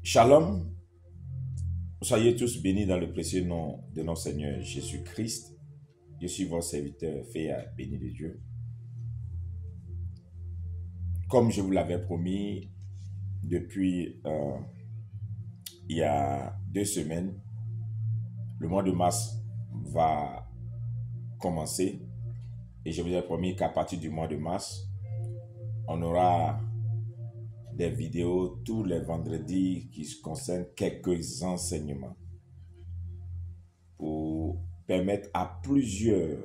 Shalom, soyez tous bénis dans le précieux nom de notre Seigneur Jésus-Christ. Je suis votre serviteur, fait béni de Dieu. Comme je vous l'avais promis depuis il y a 2 semaines, le mois de mars va commencer et je vous ai promis qu'à partir du mois de mars, on aura des vidéos tous les vendredis qui concernent quelques enseignements pour permettre à plusieurs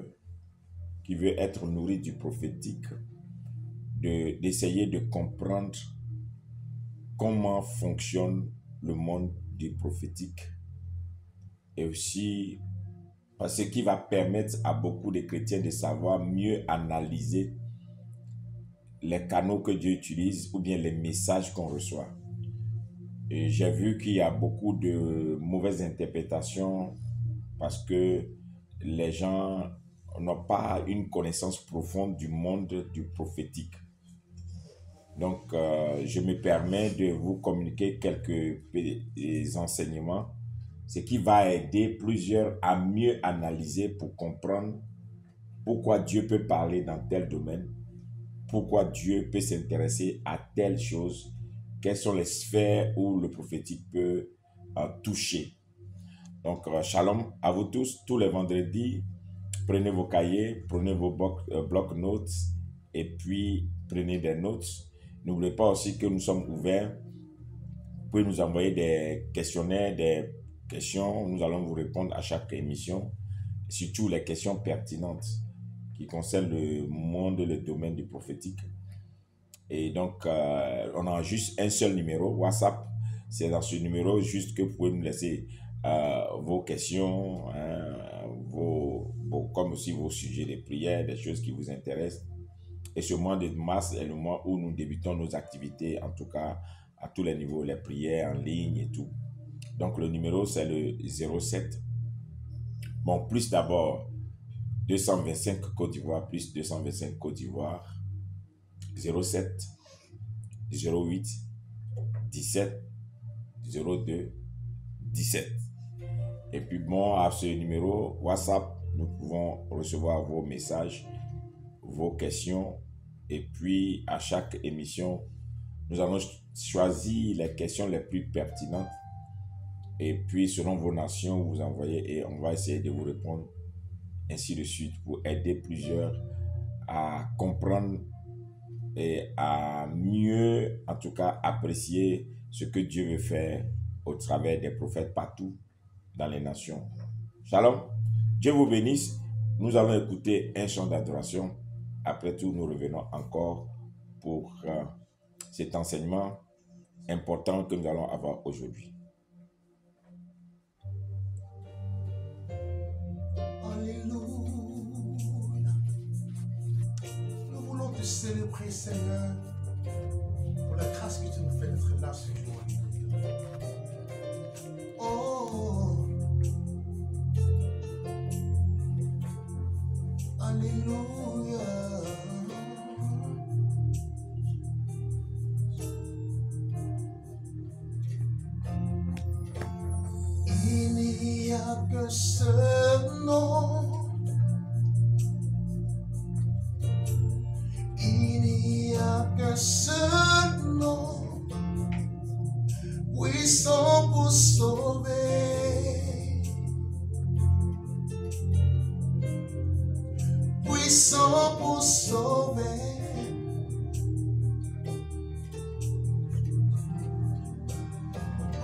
qui veulent être nourris du prophétique d'essayer de comprendre comment fonctionne le monde du prophétique et aussi ce qui va permettre à beaucoup de chrétiens de savoir mieux analyser les canaux que Dieu utilise ou bien les messages qu'on reçoit. Et j'ai vu qu'il y a beaucoup de mauvaises interprétations parce que les gens n'ont pas une connaissance profonde du monde du prophétique. Donc, je me permets de vous communiquer quelques enseignements, ce qui va aider plusieurs à mieux analyser pour comprendre pourquoi Dieu peut parler dans tel domaine, pourquoi Dieu peut s'intéresser à telle chose, quelles sont les sphères où le prophétique peut toucher. Donc, shalom à vous tous les vendredis, prenez vos cahiers, prenez vos blocs-notes et puis prenez des notes. N'oubliez pas aussi que nous sommes ouverts. Vous pouvez nous envoyer des questionnaires, des questions. Nous allons vous répondre à chaque émission, surtout les questions pertinentes qui concernent le monde et le domaine du prophétique. Et donc, on a juste un seul numéro, WhatsApp. C'est dans ce numéro juste que vous pouvez nous laisser vos questions, comme aussi vos sujets de prière, des choses qui vous intéressent. Et ce mois de mars est le mois où nous débutons nos activités, en tout cas à tous les niveaux, les prières en ligne et tout. Donc le numéro c'est le 07. Bon, plus d'abord 225 Côte d'Ivoire, plus 225 Côte d'Ivoire, 07 08 17 02 17. Et puis bon, à ce numéro WhatsApp, nous pouvons recevoir vos messages, vos questions, et puis à chaque émission, nous allons choisir les questions les plus pertinentes, et puis selon vos nations, vous envoyez et on va essayer de vous répondre, ainsi de suite, pour aider plusieurs à comprendre et à mieux, en tout cas, apprécier ce que Dieu veut faire au travers des prophètes partout dans les nations. Shalom, Dieu vous bénisse. Nous allons écouter un chant d'adoration. Après tout, nous revenons encore pour cet enseignement important que nous allons avoir aujourd'hui. Alléluia. Nous voulons te célébrer, Seigneur, pour la grâce que tu nous fais d'être là ce jour. Oh, Alléluia. Il n'y a que ce nom. Il n'y a que ce nom, puissant pour sauver. Puissant pour sauver.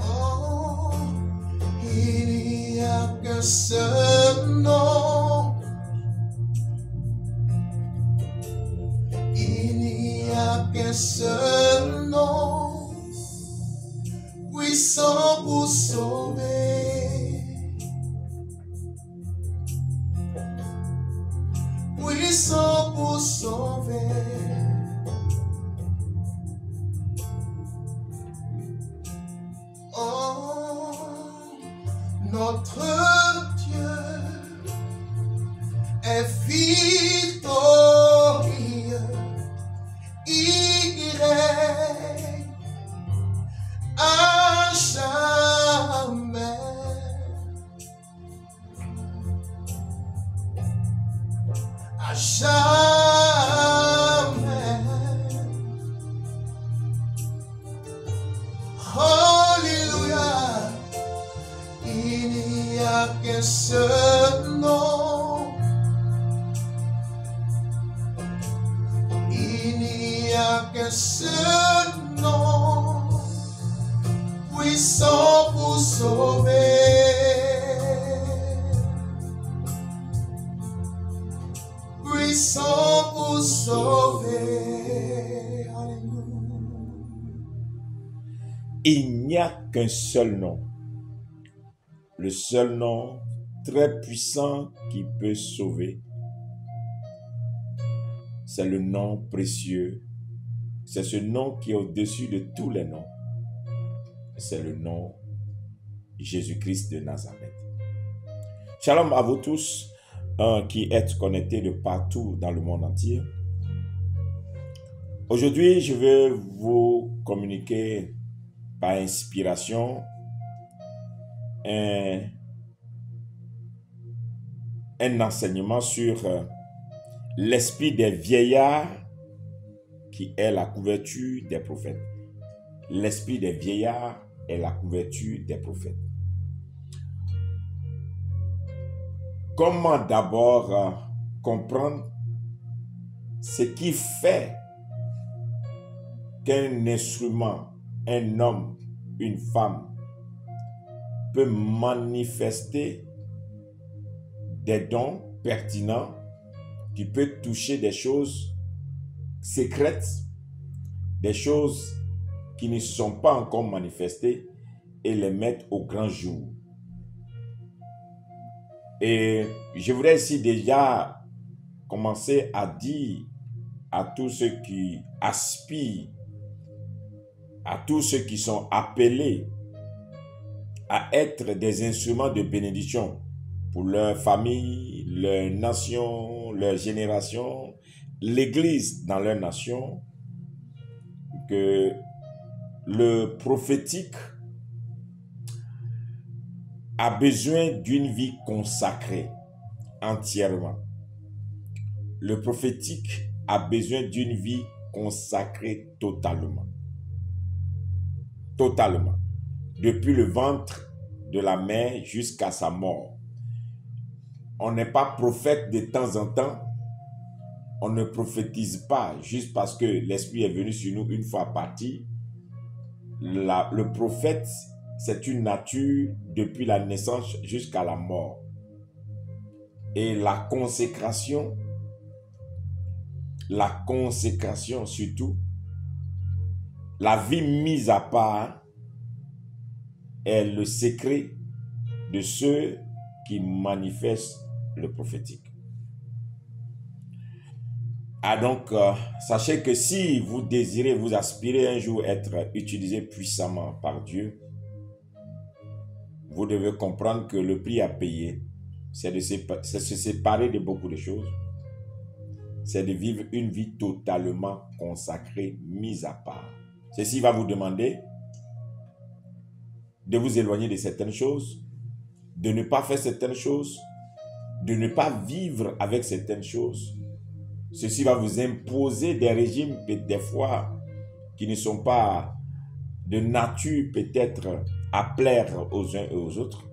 Oh, il n'y a que ce nom. Il n'y a que ce nom, puissant pour sauver. Puissant pour sauver. Oh, notre Dieu est victorieux. Il règne à chaque qu'un seul nom. Il n'y a qu'un seul nom, puissant pour sauver. Puissant pour sauver. Alléluia. Il n'y a qu'un seul nom. Le seul nom très puissant qui peut sauver, c'est le nom précieux. C'est ce nom qui est au-dessus de tous les noms. C'est le nom Jésus-Christ de Nazareth. Shalom à vous tous qui êtes connectés de partout dans le monde entier. Aujourd'hui, je vais vous communiquer par inspiration un enseignement sur l'esprit des vieillards qui est la couverture des prophètes. L'esprit des vieillards est la couverture des prophètes. Comment d'abord comprendre ce qui fait qu'un instrument, un homme, une femme peut manifester des dons pertinents qui peuvent toucher des choses secrètes, des choses qui ne sont pas encore manifestées et les mettre au grand jour. Et je voudrais ici déjà commencer à dire à tous ceux qui aspirent, à tous ceux qui sont appelés à être des instruments de bénédiction pour leur famille, leur nation, leur génération, l'Église dans leur nation, que le prophétique a besoin d'une vie consacrée entièrement. Le prophétique a besoin d'une vie consacrée totalement. Totalement. Depuis le ventre de la mère jusqu'à sa mort. On n'est pas prophète de temps en temps. On ne prophétise pas juste parce que l'Esprit est venu sur nous une fois parti. Le prophète, c'est une nature depuis la naissance jusqu'à la mort. Et la consécration surtout, la vie mise à part est le secret de ceux qui manifestent le prophétique. Donc, sachez que si vous désirez, vous aspirez un jour être utilisé puissamment par Dieu, vous devez comprendre que le prix à payer, c'est de se séparer de beaucoup de choses. C'est de vivre une vie totalement consacrée, mise à part. Ceci va vous demander de vous éloigner de certaines choses, de ne pas faire certaines choses, de ne pas vivre avec certaines choses. Ceci va vous imposer des régimes, des fois, qui ne sont pas de nature peut-être à plaire aux uns et aux autres.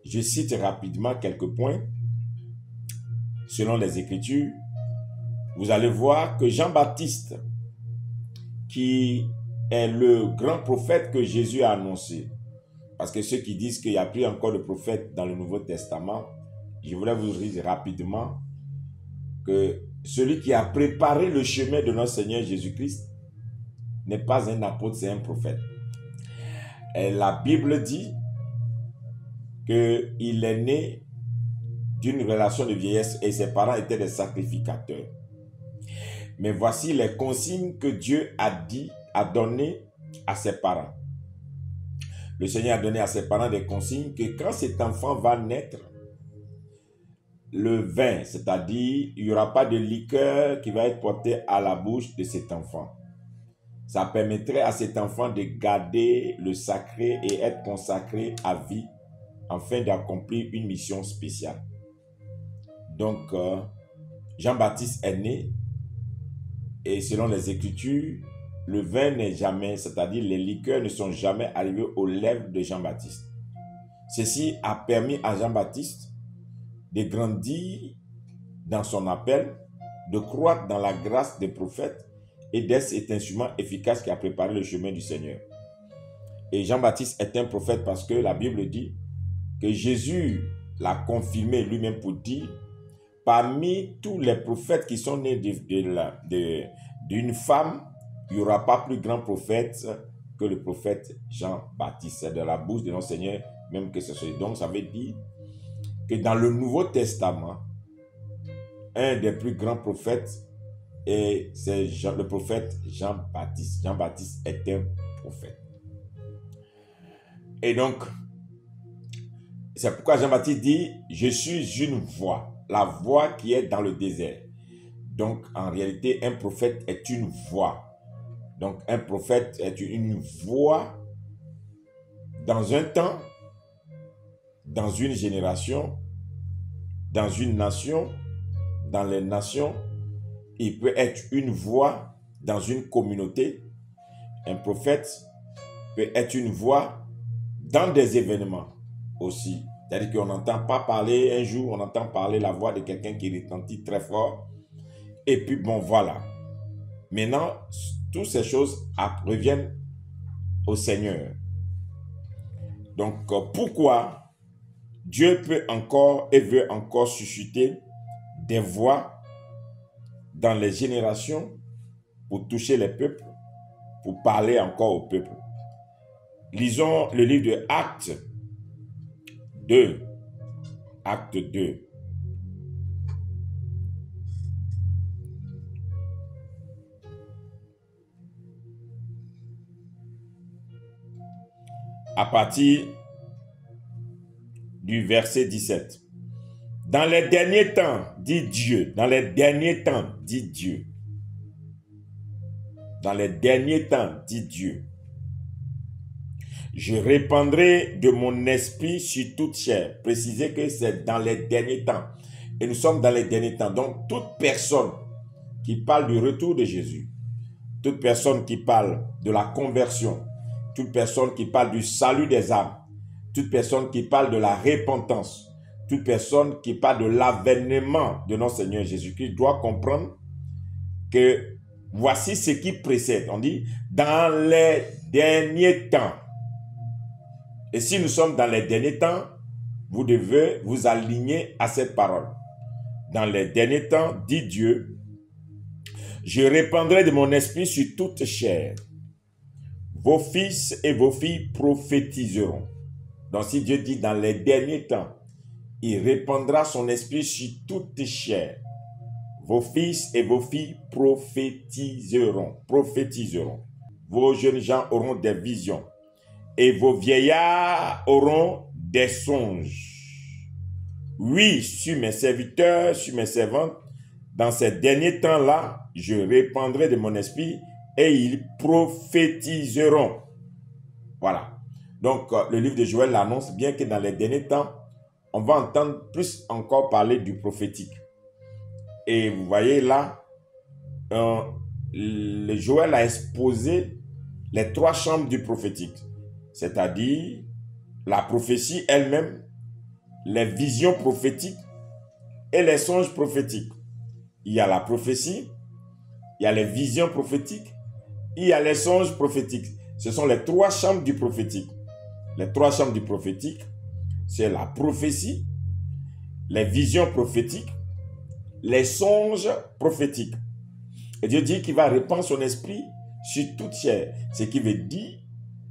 Je cite rapidement quelques points. Selon les Écritures, vous allez voir que Jean-Baptiste, qui est le grand prophète que Jésus a annoncé, parce que ceux qui disent qu'il n'y a plus encore de prophète dans le Nouveau Testament, je voulais vous dire rapidement que celui qui a préparé le chemin de notre Seigneur Jésus-Christ n'est pas un apôtre, c'est un prophète. Et la Bible dit qu'il est né d'une relation de vieillesse et ses parents étaient des sacrificateurs. Mais voici les consignes que Dieu a données à ses parents. Le Seigneur a donné à ses parents des consignes que quand cet enfant va naître, le vin, c'est-à-dire il n'y aura pas de liqueur qui va être portée à la bouche de cet enfant. Ça permettrait à cet enfant de garder le sacré et être consacré à vie afin d'accomplir une mission spéciale. Donc, Jean-Baptiste est né et selon les Écritures, le vin n'est jamais, c'est-à-dire les liqueurs ne sont jamais arrivées aux lèvres de Jean-Baptiste. Ceci a permis à Jean-Baptiste de grandir dans son appel, de croître dans la grâce des prophètes et d'être cet instrument efficace qui a préparé le chemin du Seigneur. Et Jean-Baptiste est un prophète parce que la Bible dit que Jésus l'a confirmé lui-même pour dire, parmi tous les prophètes qui sont nés d'une femme, il n'y aura pas plus grand prophète que le prophète Jean-Baptiste. C'est de la bouche de notre Seigneur même que ce soit. Donc ça veut dire que dans le Nouveau Testament, un des plus grands prophètes, c'est le prophète Jean-Baptiste. Jean-Baptiste est un prophète. Et donc, c'est pourquoi Jean-Baptiste dit, je suis une voix, la voix qui est dans le désert. Donc, en réalité, un prophète est une voix. Donc, un prophète est une voix dans un temps, dans une génération, dans une nation, dans les nations. Il peut être une voix dans une communauté. Un prophète peut être une voix dans des événements aussi. C'est-à-dire qu'on n'entend pas parler, un jour, on entend parler la voix de quelqu'un qui retentit très fort. Et puis, bon, voilà. Maintenant, toutes ces choses reviennent au Seigneur. Donc, pourquoi Dieu peut encore et veut encore susciter des voix dans les générations pour toucher les peuples, pour parler encore au peuple? Lisons le livre de Actes 2. Acte 2. À partir du verset 17. Dans les derniers temps, dit Dieu, dans les derniers temps, dit Dieu. Dans les derniers temps, dit Dieu. Je répandrai de mon esprit sur toute chair. Précisez que c'est dans les derniers temps. Et nous sommes dans les derniers temps. Donc, toute personne qui parle du retour de Jésus, toute personne qui parle de la conversion, toute personne qui parle du salut des âmes, toute personne qui parle de la repentance, toute personne qui parle de l'avènement de notre Seigneur Jésus-Christ doit comprendre que voici ce qui précède. On dit dans les derniers temps. Et si nous sommes dans les derniers temps, vous devez vous aligner à cette parole. Dans les derniers temps, dit Dieu, je répandrai de mon esprit sur toute chair. Vos fils et vos filles prophétiseront. Donc si Dieu dit dans les derniers temps, il répandra son esprit sur toute chair. Vos fils et vos filles prophétiseront. Vos jeunes gens auront des visions. Et vos vieillards auront des songes. Oui, sur mes serviteurs, sur mes servantes, dans ces derniers temps-là, je répandrai de mon esprit et ils prophétiseront. Voilà. Donc, le livre de Joël l'annonce bien que dans les derniers temps, on va entendre plus encore parler du prophétique. Et vous voyez là, le Joël a exposé les 3 chambres du prophétique. C'est-à-dire la prophétie elle-même, les visions prophétiques et les songes prophétiques. Il y a la prophétie, il y a les visions prophétiques, il y a les songes prophétiques. Ce sont les 3 chambres du prophétique. Les 3 chambres du prophétique, c'est la prophétie, les visions prophétiques, les songes prophétiques. Et Dieu dit qu'il va répandre son esprit sur toute chair. Ce qui veut dire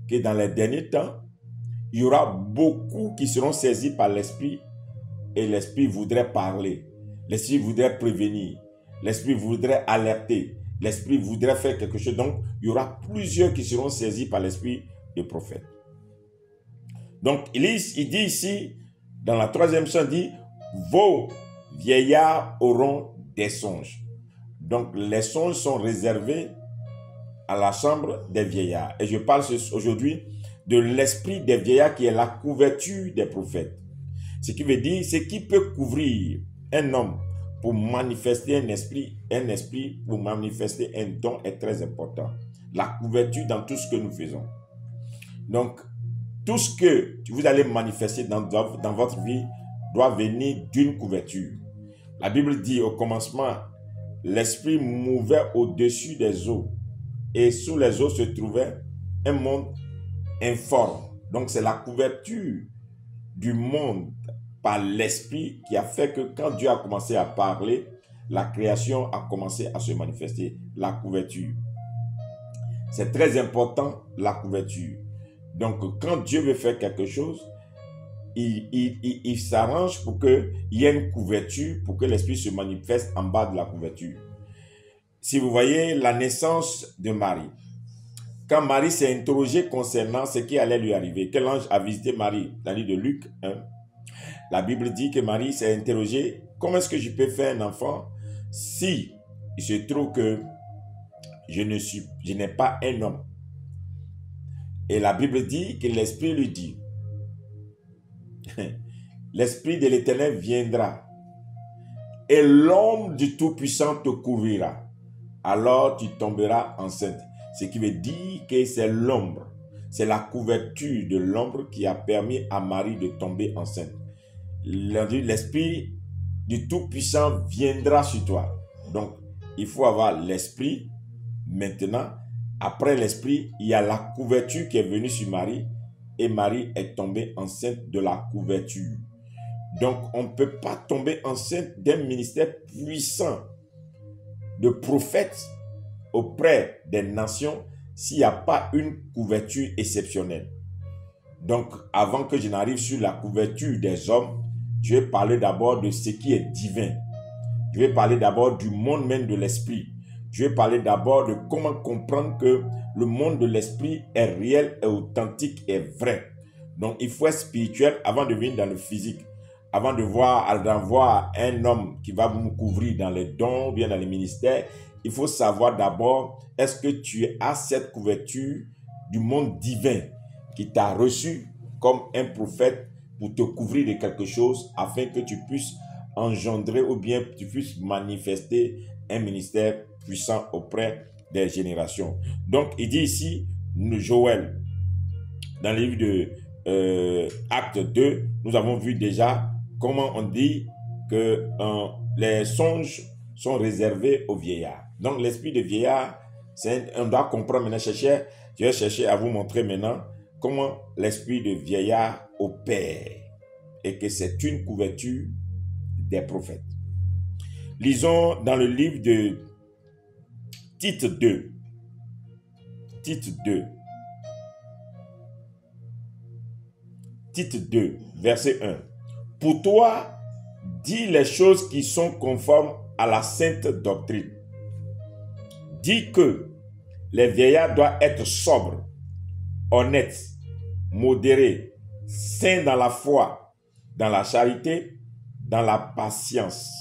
que dans les derniers temps, il y aura beaucoup qui seront saisis par l'esprit et l'esprit voudrait parler. L'esprit voudrait prévenir. L'esprit voudrait alerter. L'esprit voudrait faire quelque chose. Donc, il y aura plusieurs qui seront saisis par l'esprit de prophète. Donc, il dit ici, dans la 3e chant, il dit, vos vieillards auront des songes. Donc, les songes sont réservés à la chambre des vieillards. Et je parle aujourd'hui de l'esprit des vieillards qui est la couverture des prophètes. Ce qui veut dire, ce qui peut couvrir un homme pour manifester un esprit pour manifester un don est très important. La couverture dans tout ce que nous faisons. Donc, Tout ce que vous allez manifester dans votre vie doit venir d'une couverture. La Bible dit au commencement, l'Esprit mouvait au-dessus des eaux et sous les eaux se trouvait un monde informe. Donc c'est la couverture du monde par l'Esprit qui a fait que quand Dieu a commencé à parler, la création a commencé à se manifester. La couverture. C'est très important, la couverture. Donc quand Dieu veut faire quelque chose, il s'arrange pour qu'il y ait une couverture, pour que l'Esprit se manifeste en bas de la couverture. Si vous voyez la naissance de Marie, quand Marie s'est interrogée concernant ce qui allait lui arriver, que l'ange a visité Marie, dans le livre de Luc 1, la Bible dit que Marie s'est interrogée, comment est-ce que je peux faire un enfant si il se trouve que je n'ai pas un homme? Et la Bible dit que l'Esprit lui dit, l'Esprit de l'Éternel viendra et l'ombre du Tout-Puissant te couvrira. Alors tu tomberas enceinte. Ce qui veut dire que c'est l'ombre, c'est la couverture de l'ombre qui a permis à Marie de tomber enceinte. L'Esprit du Tout-Puissant viendra sur toi. Donc, il faut avoir l'Esprit. Maintenant, après l'Esprit, il y a la couverture qui est venue sur Marie et Marie est tombée enceinte de la couverture. Donc, on ne peut pas tomber enceinte d'un ministère puissant de prophète auprès des nations s'il n'y a pas une couverture exceptionnelle. Donc, avant que je n'arrive sur la couverture des hommes, je vais parler d'abord de ce qui est divin. Je vais parler d'abord du monde même de l'esprit. Je vais parler d'abord de comment comprendre que le monde de l'esprit est réel, est authentique, est vrai. Donc, il faut être spirituel avant de venir dans le physique. Avant de voir un homme qui va vous couvrir dans les dons, ou bien dans les ministères, il faut savoir d'abord, est-ce que tu as cette couverture du monde divin qui t'a reçu comme un prophète pour te couvrir de quelque chose afin que tu puisses engendrer ou bien tu puisses manifester un ministère puissant auprès des générations. Donc, il dit ici, Joël, dans le livre de Acte 2, nous avons vu déjà comment on dit que les songes sont réservés aux vieillards. Donc, l'esprit de vieillard, on doit comprendre maintenant, je vais chercher à vous montrer maintenant comment l'esprit de vieillard opère et que c'est une couverture des prophètes. Lisons dans le livre de Tite 2. Tite 2. Tite 2, verset 1. Pour toi, dis les choses qui sont conformes à la sainte doctrine. Dis que les vieillards doivent être sobres, honnêtes, modérés, saints dans la foi, dans la charité, dans la patience.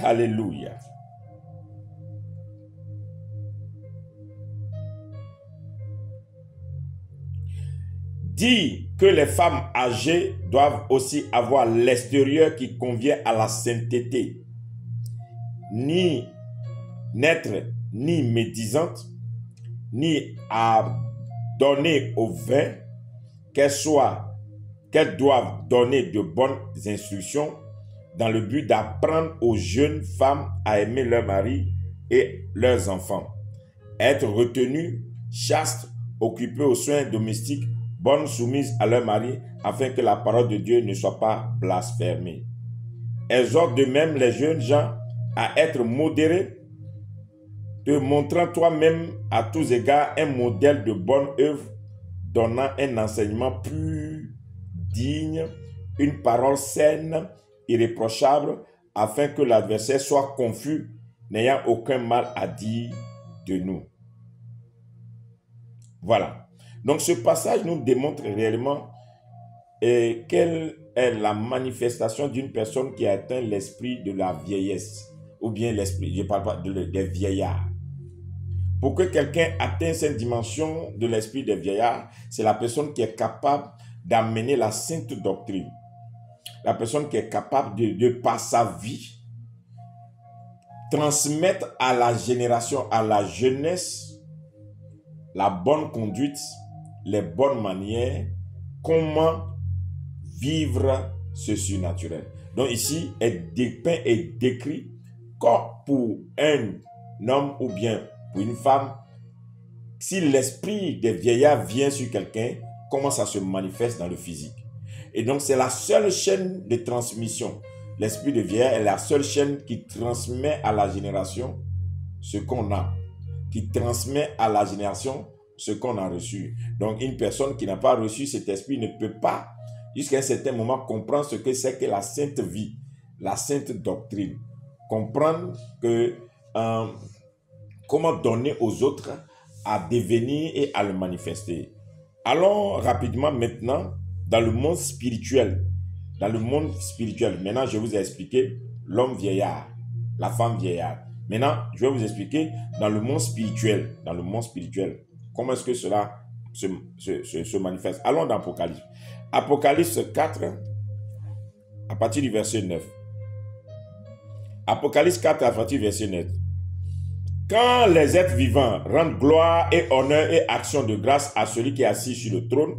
Alléluia. Dis que les femmes âgées doivent aussi avoir l'extérieur qui convient à la sainteté, ni n'être ni médisantes, ni à donner au vin, qu'elles doivent donner de bonnes instructions dans le but d'apprendre aux jeunes femmes à aimer leur mari et leurs enfants, être retenues, chastes, occupées aux soins domestiques, bonnes soumises à leur mari, afin que la parole de Dieu ne soit pas blasphémée. Exhorte de même les jeunes gens à être modérés, te montrant toi-même à tous égards un modèle de bonne œuvre, donnant un enseignement pur, digne, une parole saine, irréprochable, afin que l'adversaire soit confus, n'ayant aucun mal à dire de nous. Voilà. Donc ce passage nous démontre réellement quelle est la manifestation d'une personne qui a atteint l'esprit de la vieillesse, ou bien l'esprit, je ne parle pas des vieillards. Pour que quelqu'un atteigne cette dimension de l'esprit des vieillards, c'est la personne qui est capable d'amener la sainte doctrine. La personne qui est capable de par sa vie, transmettre à la génération, à la jeunesse, la bonne conduite, les bonnes manières, comment vivre ce surnaturel. Donc ici, est dépeint et décrit comme pour un homme ou bien pour une femme, si l'esprit des vieillards vient sur quelqu'un, comment ça se manifeste dans le physique. Et donc c'est la seule chaîne de transmission. L'esprit de vieillard est la seule chaîne qui transmet à la génération ce qu'on a, qui transmet à la génération ce qu'on a reçu. Donc une personne qui n'a pas reçu cet esprit ne peut pas, jusqu'à un certain moment, comprendre ce que c'est que la sainte vie, la sainte doctrine. Comprendre que comment donner aux autres à devenir et à le manifester. Allons rapidement maintenant dans le monde spirituel. Dans le monde spirituel, maintenant je vous ai expliqué l'homme vieillard, la femme vieillard. Maintenant, je vais vous expliquer dans le monde spirituel, comment est-ce que cela se manifeste. Allons dans Apocalypse. Apocalypse 4, à partir du verset 9. Apocalypse 4, à partir du verset 9. Quand les êtres vivants rendent gloire et honneur et action de grâce à celui qui est assis sur le trône,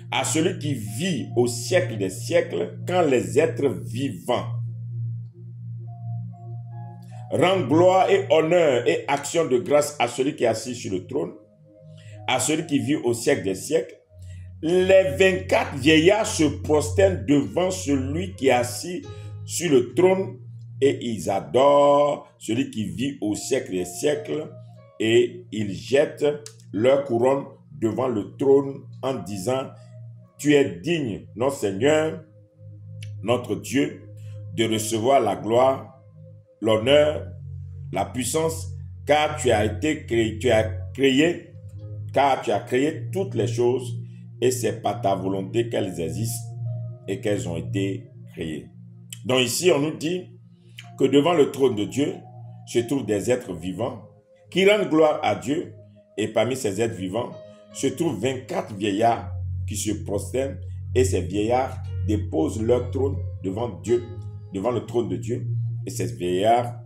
à celui qui vit au siècle des siècles, quand les êtres vivants rendent gloire et honneur et action de grâce à celui qui est assis sur le trône, à celui qui vit au siècle des siècles, les 24 vieillards se prosternent devant celui qui est assis sur le trône et ils adorent celui qui vit au siècle des siècles et ils jettent leur couronne devant le trône en disant: Tu es digne, notre Seigneur, notre Dieu, de recevoir la gloire, l'honneur, la puissance, car tu as été créé, car tu as créé toutes les choses et c'est par ta volonté qu'elles existent et qu'elles ont été créées. Donc ici, on nous dit que devant le trône de Dieu se trouvent des êtres vivants qui rendent gloire à Dieu et parmi ces êtres vivants se trouvent 24 vieillards qui se prosternent et ces vieillards déposent leur trône devant Dieu, devant le trône de Dieu et ces vieillards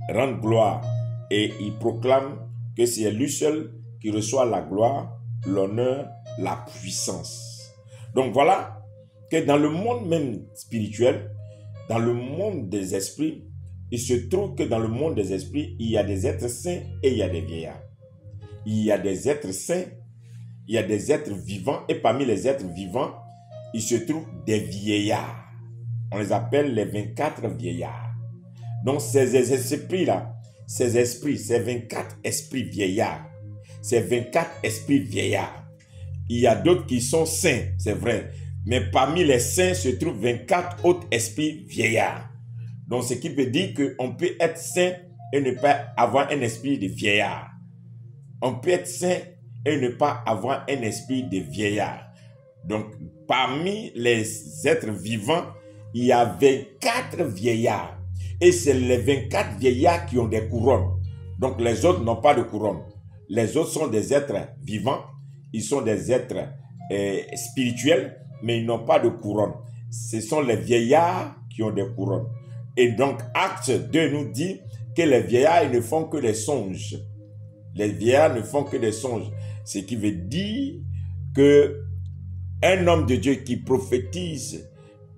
rendent gloire et ils proclament que c'est lui seul qui reçoit la gloire, l'honneur, la puissance. Donc voilà que dans le monde même spirituel, dans le monde des esprits, il se trouve que dans le monde des esprits, il y a des êtres saints et il y a des vieillards. Il y a des êtres saints, il y a des êtres vivants et parmi les êtres vivants, il se trouve des vieillards. On les appelle les 24 vieillards. Donc ces esprits-là, ces 24 esprits vieillards, ces 24 esprits vieillards, il y a d'autres qui sont saints, c'est vrai. Mais parmi les saints se trouvent 24 autres esprits vieillards. Donc, ce qui veut dire qu'on peut être saint et ne pas avoir un esprit de vieillard. On peut être saint et ne pas avoir un esprit de vieillard. Donc, parmi les êtres vivants, il y a 24 vieillards. Et c'est les 24 vieillards qui ont des couronnes. Donc, les autres n'ont pas de couronne. Les autres sont des êtres vivants. Ils sont des êtres spirituels, mais ils n'ont pas de couronne. Ce sont les vieillards qui ont des couronnes. Et donc, Acte 2 nous dit que les vieillards ils ne font que des songes. Les vieillards ne font que des songes. Ce qui veut dire que un homme de Dieu qui prophétise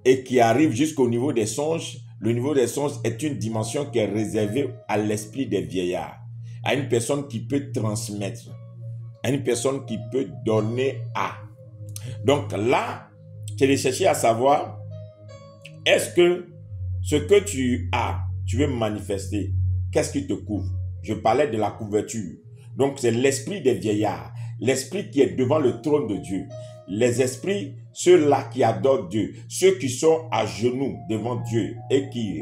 et qui arrive jusqu'au niveau des songes, le niveau des songes est une dimension qui est réservée à l'esprit des vieillards, à une personne qui peut transmettre, à une personne qui peut donner à. Donc là, tu es cherché à savoir, est-ce que ce que tu as, tu veux manifester, qu'est-ce qui te couvre? Je parlais de la couverture. Donc c'est l'esprit des vieillards, l'esprit qui est devant le trône de Dieu. Les esprits, ceux-là qui adorent Dieu, ceux qui sont à genoux devant Dieu et qui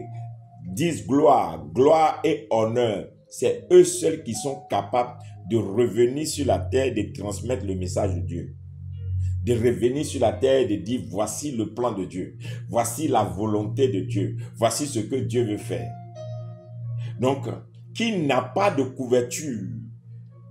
disent gloire, gloire et honneur, c'est eux seuls qui sont capables de revenir sur la terre et de transmettre le message de Dieu. De revenir sur la terre et de dire voici le plan de Dieu, voici la volonté de Dieu, voici ce que Dieu veut faire. Donc, qui n'a pas de couverture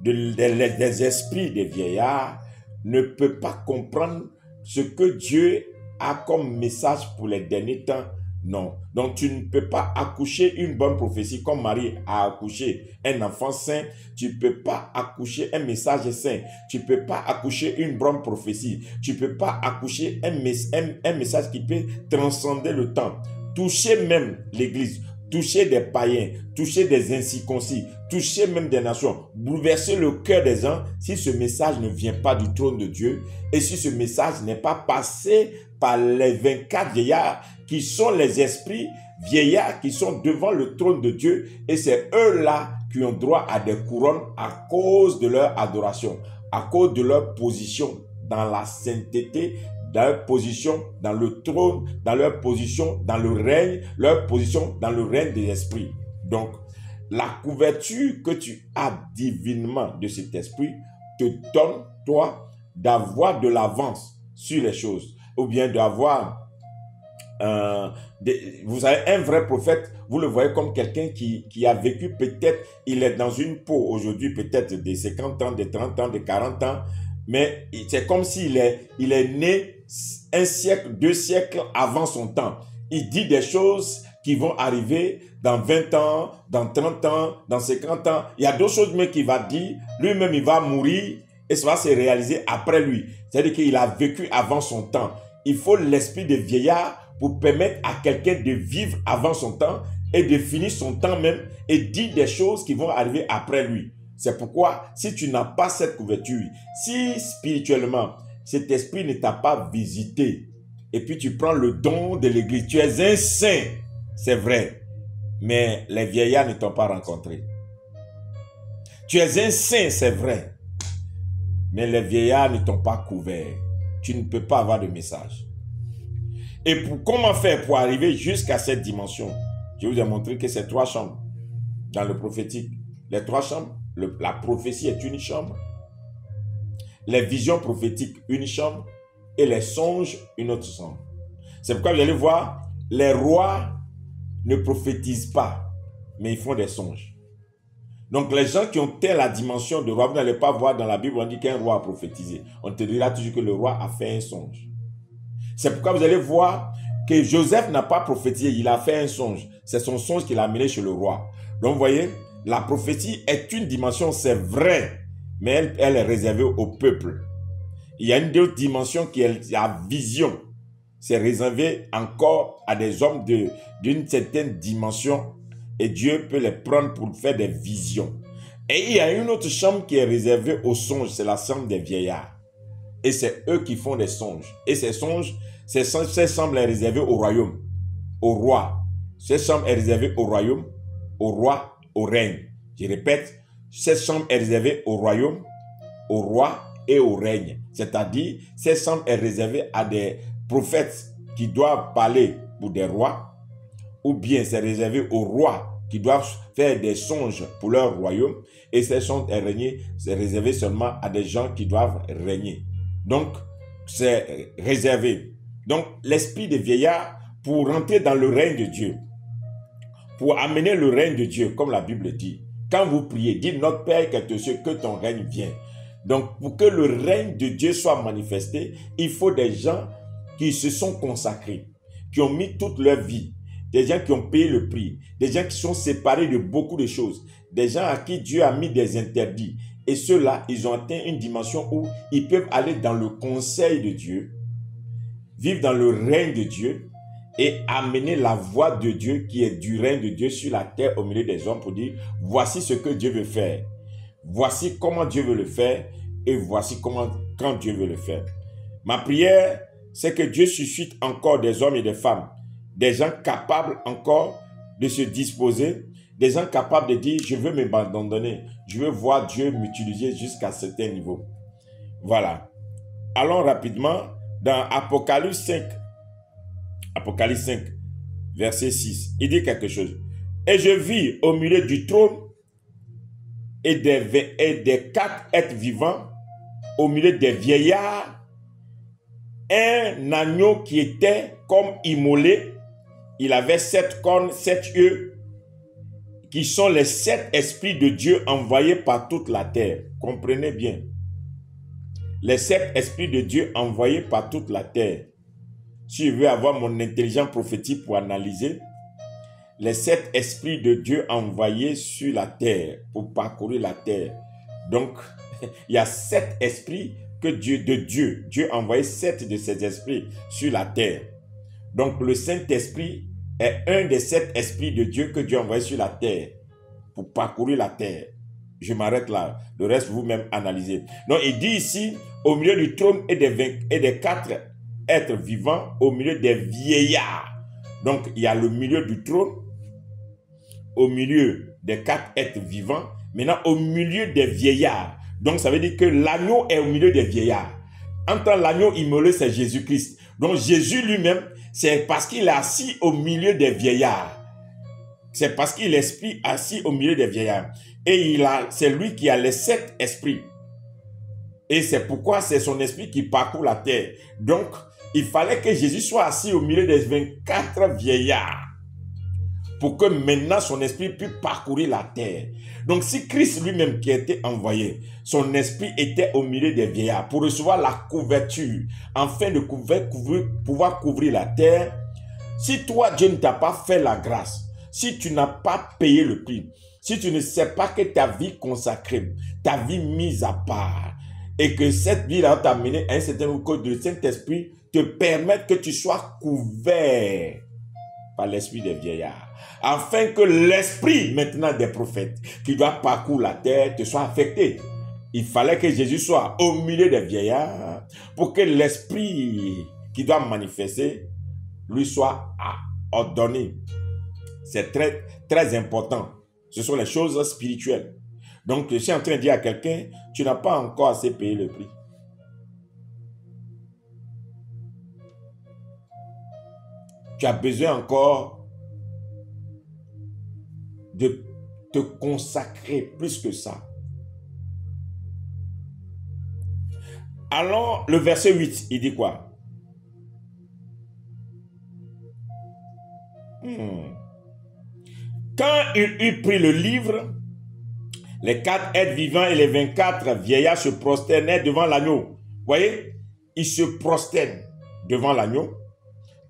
des esprits des vieillards ne peut pas comprendre ce que Dieu a comme message pour les derniers temps Non. Donc, tu ne peux pas accoucher une bonne prophétie comme Marie a accouché un enfant saint. Tu ne peux pas accoucher un message saint. Tu ne peux pas accoucher une bonne prophétie. Tu ne peux pas accoucher un message qui peut transcender le temps. Toucher même l'Église, toucher des païens, toucher des incirconcis, toucher même des nations, bouleverser le cœur des gens si ce message ne vient pas du trône de Dieu et si ce message n'est pas passé par les 24 vieillards qui sont les esprits vieillards qui sont devant le trône de Dieu et c'est eux-là qui ont droit à des couronnes à cause de leur adoration, à cause de leur position dans la sainteté, dans leur position dans le trône, dans leur position dans le règne, leur position dans le règne des esprits. Donc, la couverture que tu as divinement de cet esprit te donne, toi, d'avoir de l'avance sur les choses, ou bien d'avoir, vous savez, un vrai prophète, vous le voyez comme quelqu'un qui a vécu peut-être, il est dans une peau aujourd'hui peut-être des 50 ans, des 30 ans, des 40 ans, mais c'est comme s'il est né un siècle, 2 siècles avant son temps. Il dit des choses qui vont arriver dans 20 ans, dans 30 ans, dans 50 ans. Il y a d'autres choses même qu'il va dire. Lui-même, il va mourir et ça va se réaliser après lui. C'est-à-dire qu'il a vécu avant son temps. Il faut l'esprit de vieillard pour permettre à quelqu'un de vivre avant son temps et de finir son temps même et dire des choses qui vont arriver après lui. C'est pourquoi, si tu n'as pas cette couverture, si spirituellement, cet esprit ne t'a pas visité, et puis tu prends le don de l'église, tu es un saint, c'est vrai, mais les vieillards ne t'ont pas rencontré. Tu es un saint, c'est vrai, mais les vieillards ne t'ont pas couvert. Tu ne peux pas avoir de message. Et comment faire pour arriver jusqu'à cette dimension? Je vous ai montré que c'est 3 chambres dans le prophétique. Les 3 chambres, la prophétie est une chambre, les visions prophétiques une chambre et les songes une autre chambre. C'est pourquoi vous allez voir, les rois ne prophétisent pas, mais ils font des songes. Donc les gens qui ont telle la dimension de roi, vous n'allez pas voir dans la Bible, on dit qu'un roi a prophétisé. On te dira toujours que le roi a fait un songe. C'est pourquoi vous allez voir que Joseph n'a pas prophétisé, il a fait un songe. C'est son songe qu'il a amené chez le roi. Donc vous voyez, la prophétie est une dimension, c'est vrai, mais elle est réservée au peuple. Il y a une autre dimension qui est la vision. C'est réservé encore à des hommes d'une certaine dimension et Dieu peut les prendre pour faire des visions. Et il y a une autre chambre qui est réservée aux songes, c'est la chambre des vieillards. Et c'est eux qui font des songes. Et ces songes, ces chambres sont réservées au royaume, au roi. Ces chambres sont réservées au royaume, au roi, au règne. Je répète, cette chambre est réservée au royaume, au roi et au règne. C'est-à-dire, cette chambre est réservée à des prophètes qui doivent parler pour des rois, ou bien c'est réservé aux rois qui doivent faire des songes pour leur royaume, et cette chambre est réservé seulement à des gens qui doivent régner. Donc, c'est réservé. Donc, l'esprit des vieillards, pour rentrer dans le règne de Dieu, pour amener le règne de Dieu, comme la Bible dit, quand vous priez, dites notre Père qui est aux cieux, que ton règne vienne. Donc, pour que le règne de Dieu soit manifesté, il faut des gens qui se sont consacrés, qui ont mis toute leur vie, des gens qui ont payé le prix, des gens qui sont séparés de beaucoup de choses, des gens à qui Dieu a mis des interdits. Et ceux-là, ils ont atteint une dimension où ils peuvent aller dans le conseil de Dieu, vivre dans le règne de Dieu et amener la voix de Dieu qui est du règne de Dieu sur la terre au milieu des hommes pour dire, voici ce que Dieu veut faire. Voici comment Dieu veut le faire et voici quand Dieu veut le faire. Ma prière, c'est que Dieu suscite encore des hommes et des femmes, des gens capables encore de se disposer, des gens capables de dire, je veux m'abandonner, je veux voir Dieu m'utiliser jusqu'à un certain niveau. Voilà. Allons rapidement dans Apocalypse 5. Apocalypse 5, verset 6. Il dit quelque chose. Et je vis au milieu du trône et des 4 êtres vivants, au milieu des vieillards, un agneau qui était comme immolé. Il avait 7 cornes, 7 yeux, qui sont les 7 esprits de Dieu envoyés par toute la terre. Comprenez bien. Les 7 esprits de Dieu envoyés par toute la terre. si je veux avoir mon intelligence prophétique pour analyser, les 7 esprits de Dieu envoyés sur la terre, pour parcourir la terre. Donc, il y a 7 esprits que Dieu a envoyé 7 de ces esprits sur la terre. Donc, le Saint-Esprit est un des 7 esprits de Dieu que Dieu a envoyé sur la terre, pour parcourir la terre. Je m'arrête là. Le reste, vous-même analysez. Donc, il dit ici, au milieu du trône et des 4 êtres vivants, au milieu des vieillards. Donc, il y a le milieu du trône, au milieu des 4 êtres vivants, maintenant au milieu des vieillards. Donc, ça veut dire que l'agneau est au milieu des vieillards. En tant l'agneau immolé, c'est Jésus-Christ. Donc, Jésus lui-même, c'est parce qu'il est assis au milieu des vieillards. C'est parce qu'il est assis au milieu des vieillards. Et c'est lui qui a les 7 esprits. Et c'est pourquoi c'est son esprit qui parcourt la terre. Donc, il fallait que Jésus soit assis au milieu des 24 vieillards, pour que maintenant son esprit puisse parcourir la terre. Donc si Christ lui-même qui a été envoyé, son esprit était au milieu des vieillards pour recevoir la couverture, afin de pouvoir couvrir la terre. Si toi, Dieu ne t'a pas fait la grâce, si tu n'as pas payé le prix, si tu ne sais pas que ta vie consacrée, ta vie mise à part, et que cette vie-là t'a mené à un certain niveau de Saint-Esprit, te permette que tu sois couvert par l'esprit des vieillards, afin que l'esprit maintenant des prophètes qui doit parcourir la terre te soit affecté. Il fallait que Jésus soit au milieu des vieillards pour que l'esprit qui doit manifester lui soit ordonné. C'est très, très important. Ce sont les choses spirituelles. Donc, je suis en train de dire à quelqu'un, tu n'as pas encore assez payé le prix. Tu as besoin encore de te consacrer plus que ça. Alors, le verset 8, il dit quoi? Quand il eut pris le livre, les 4 êtres vivants et les 24 vieillards se prosternaient devant l'agneau. Vous voyez? Ils se prosternent devant l'agneau,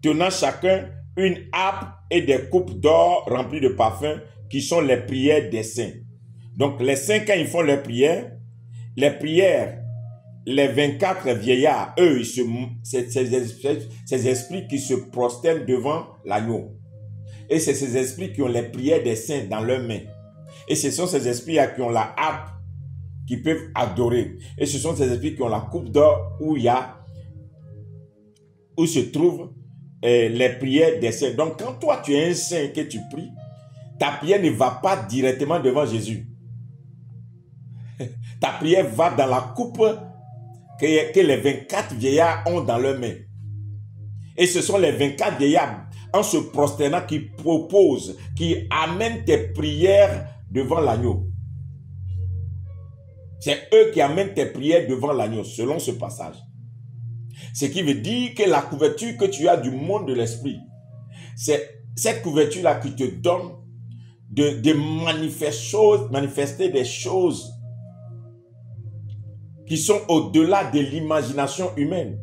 tenant chacun une harpe et des coupes d'or remplies de parfums qui sont les prières des saints. Donc les saints, quand ils font leurs prières, les 24 vieillards, eux, c'est ces esprits qui se prosternent devant l'agneau. Et c'est ces esprits qui ont les prières des saints dans leurs mains. Et ce sont ces esprits-là qui ont la harpe, qui peuvent adorer. Et ce sont ces esprits qui ont la coupe d'or où se trouvent les prières des saints. Donc, quand toi, tu es un saint que tu pries, ta prière ne va pas directement devant Jésus. Ta prière va dans la coupe que les 24 vieillards ont dans leurs mains. Et ce sont les 24 vieillards, en se prosternant, qui proposent, qui amènent tes prières devant l'agneau. C'est eux qui amènent tes prières devant l'agneau, selon ce passage. Ce qui veut dire que la couverture que tu as du monde de l'esprit, c'est cette couverture-là qui te donne de manifester des choses qui sont au-delà de l'imagination humaine.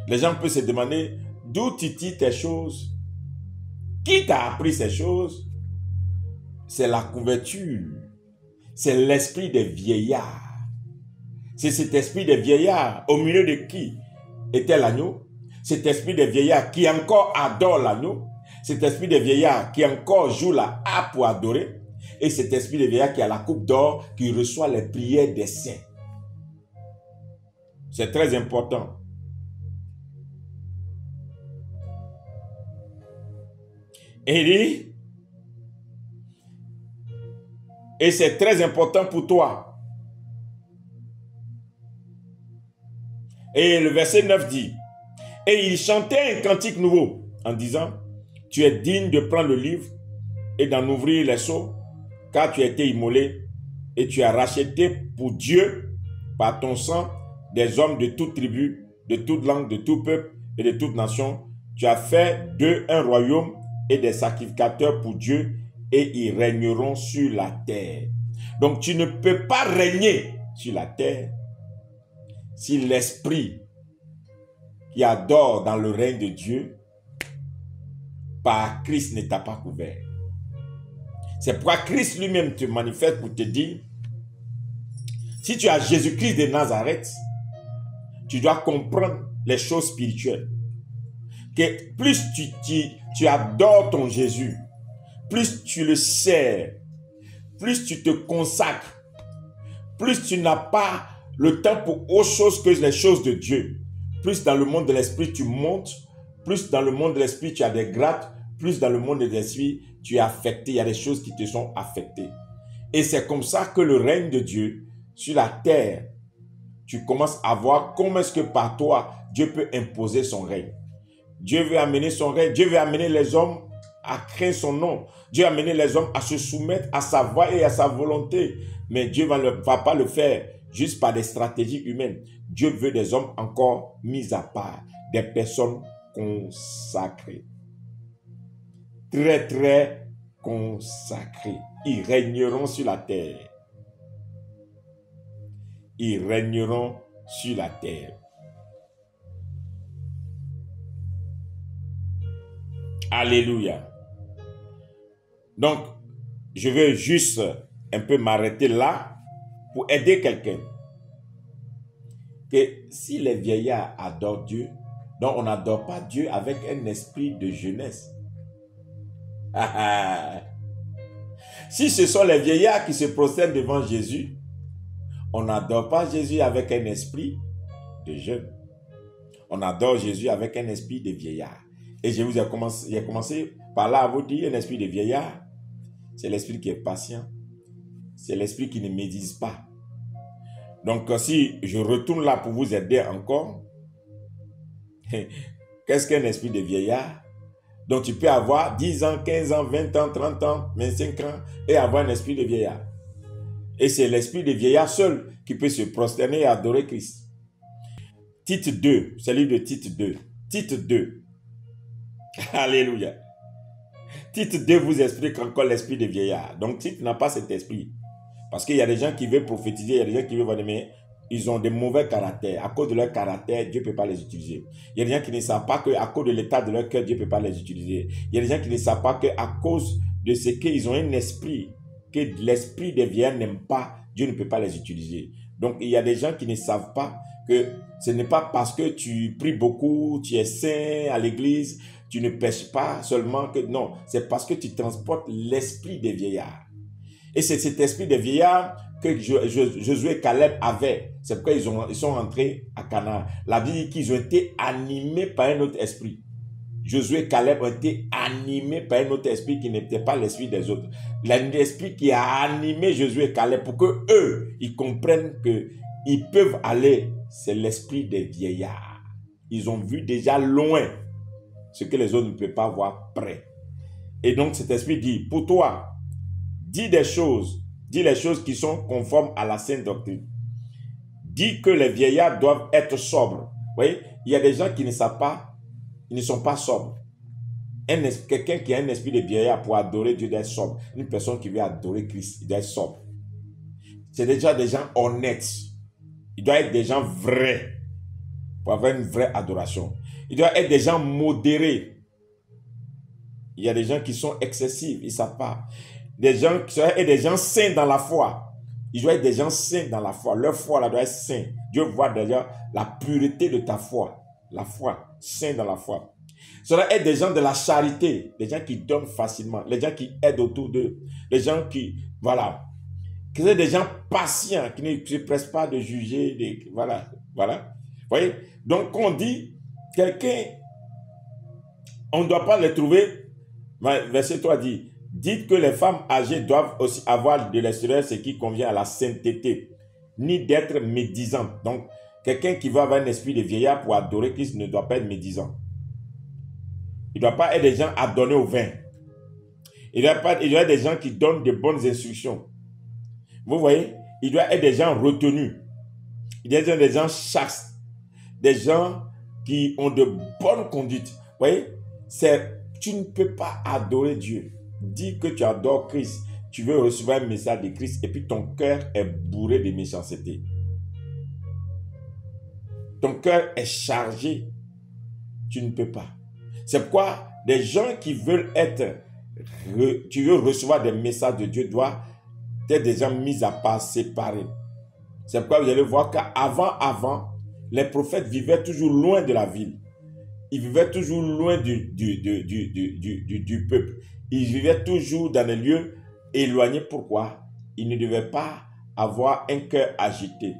Les gens peuvent se demander d'où tu tires tes choses. Qui t'a appris ces choses? C'est la couverture. C'est l'esprit des vieillards. C'est cet esprit des vieillards au milieu de qui était l'agneau. Cet esprit des vieillards qui encore adore l'agneau. Cet esprit des vieillards qui encore joue la harpe pour adorer. Et cet esprit des vieillards qui a la coupe d'or, qui reçoit les prières des saints. C'est très important. Et il dit, et c'est très important pour toi. Et le verset 9 dit, et il chantait un cantique nouveau en disant, tu es digne de prendre le livre et d'en ouvrir les sceaux, car tu as été immolé et tu as racheté pour Dieu par ton sang des hommes de toute tribu, de toute langue, de tout peuple et de toute nation. Tu as fait d'eux un royaume et des sacrificateurs pour Dieu, et ils régneront sur la terre. Donc tu ne peux pas régner sur la terre si l'esprit qui adore dans le règne de Dieu, par Christ ne t'a pas couvert. C'est pourquoi Christ lui-même te manifeste pour te dire, si tu as Jésus-Christ de Nazareth, tu dois comprendre les choses spirituelles. Que plus tu adores ton Jésus, plus tu le sers, plus tu te consacres, plus tu n'as pas le temps pour autre chose que les choses de Dieu. Plus dans le monde de l'esprit tu montes, plus dans le monde de l'esprit tu as des grades, plus dans le monde de l'esprit tu es affecté, il y a des choses qui te sont affectées. Et c'est comme ça que le règne de Dieu sur la terre, tu commences à voir comment est-ce que par toi, Dieu peut imposer son règne. Dieu veut amener son règne, Dieu veut amener les hommes à créer son nom. Dieu veut amener les hommes à se soumettre à sa voix et à sa volonté. Mais Dieu ne va pas le faire juste par des stratégies humaines. Dieu veut des hommes encore mis à part, des personnes consacrées. Très, très consacrés. Ils régneront sur la terre. Ils régneront sur la terre. Alléluia. Donc, je veux juste un peu m'arrêter là pour aider quelqu'un. Que si les vieillards adorent Dieu, donc on n'adore pas Dieu avec un esprit de jeunesse. Si ce sont les vieillards qui se prosternent devant Jésus, on n'adore pas Jésus avec un esprit de jeune. On adore Jésus avec un esprit de vieillard. Et j'ai commencé par là à vous dire, un esprit de vieillard, c'est l'esprit qui est patient. C'est l'esprit qui ne médise pas. Donc si je retourne là pour vous aider encore, qu'est-ce qu'un esprit de vieillard? Donc tu peux avoir 10 ans, 15 ans, 20 ans, 30 ans, 25 ans et avoir un esprit de vieillard. Et c'est l'esprit de vieillard seul qui peut se prosterner et adorer Christ. Tite 2, c'est le livre de Tite 2. Tite 2. Alléluia. Tite 2 vous explique encore l'esprit de vieillard. Donc Tite n'a pas cet esprit. Parce qu'il y a des gens qui veulent prophétiser, il y a des gens qui veulent voir, mais ils ont des mauvais caractères. À cause de leur caractère, Dieu ne peut pas les utiliser. Il y a des gens qui ne savent pas qu'à cause de l'état de leur cœur, Dieu ne peut pas les utiliser. Il y a des gens qui ne savent pas qu'à cause de ce qu'ils ont un esprit, que l'esprit des vieillards n'aime pas, Dieu ne peut pas les utiliser. Donc il y a des gens qui ne savent pas que ce n'est pas parce que tu pries beaucoup, tu es saint à l'église, tu ne pêches pas seulement que... Non, c'est parce que tu transportes l'esprit des vieillards. Et c'est cet esprit des vieillards que Josué et Caleb avaient. C'est pourquoi ils sont entrés à Canaan. La Bible dit qu'ils ont été animés par un autre esprit. Josué et Caleb ont été animés par un autre esprit qui n'était pas l'esprit des autres. L'esprit qui a animé Josué et Caleb pour que eux, ils comprennent qu'ils peuvent aller. C'est l'esprit des vieillards. Ils ont vu déjà loin ce que les autres ne peuvent pas voir près. Et donc cet esprit dit, pour toi, dis les choses qui sont conformes à la sainte doctrine. Dis que les vieillards doivent être sobres. Vous voyez, il y a des gens qui ne savent pas, ils ne sont pas sobres. Quelqu'un qui a un esprit de vieillard pour adorer Dieu doit être sobre. Une personne qui veut adorer Christ, il doit être sobre. C'est déjà des gens honnêtes. Il doit être des gens vrais pour avoir une vraie adoration. Il doit être des gens modérés. Il y a des gens qui sont excessifs, ils ne savent pas. Des gens saints dans la foi. Ils doivent être des gens saints dans la foi. Leur foi là doit être sainte. Dieu voit déjà la pureté de ta foi. La foi, saint dans la foi. Ça doit être des gens de la charité, des gens qui donnent facilement, les gens qui aident autour d'eux, les gens qui, voilà, qui sont des gens patients, qui ne se pressent pas de juger, voilà. Vous voyez? Donc, on dit, quelqu'un, on ne doit pas les trouver, verset 3 dit, dites que les femmes âgées doivent aussi avoir de l'extérieur ce qui convient à la sainteté, ni d'être médisantes. Donc, quelqu'un qui va avoir un esprit de vieillard pour adorer Christ ne doit pas être médisant. Il ne doit pas être des gens à donner au vin. Il doit être des gens qui donnent de bonnes instructions. Vous voyez, il doit être des gens retenus. Il doit être des gens chastes. Des gens qui ont de bonnes conduites. Vous voyez, tu ne peux pas adorer Dieu. Dis que tu adores Christ. Tu veux recevoir un message de Christ et puis ton cœur est bourré de méchanceté. Ton cœur est chargé Tu ne peux pas. C'est pourquoi des gens qui veulent tu veux recevoir des messages de Dieu doivent être des gens mis à part, séparés. C'est pourquoi vous allez voir qu'avant, les prophètes vivaient toujours loin de la ville. Ils vivaient toujours loin du peuple. Ils vivaient toujours dans des lieux éloignés. Pourquoi? Ils ne devaient pas avoir un cœur agité.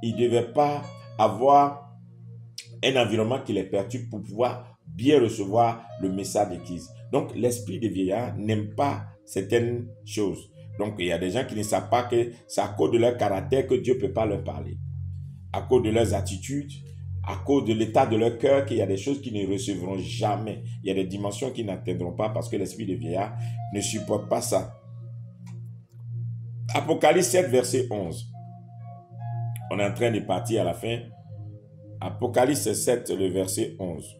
Ils ne devaient pas avoir un environnement qui les perturbe pour pouvoir bien recevoir le message de Christ. Donc, l'esprit des vieillards n'aime pas certaines choses. Donc, il y a des gens qui ne savent pas que c'est à cause de leur caractère que Dieu ne peut pas leur parler. À cause de leurs attitudes, à cause de l'état de leur cœur, qu'il y a des choses qu'ils ne recevront jamais. Il y a des dimensions qu'ils n'atteindront pas parce que l'esprit des vieillards ne supporte pas ça. Apocalypse 7, verset 11. On est en train de partir à la fin. Apocalypse 7, le verset 11.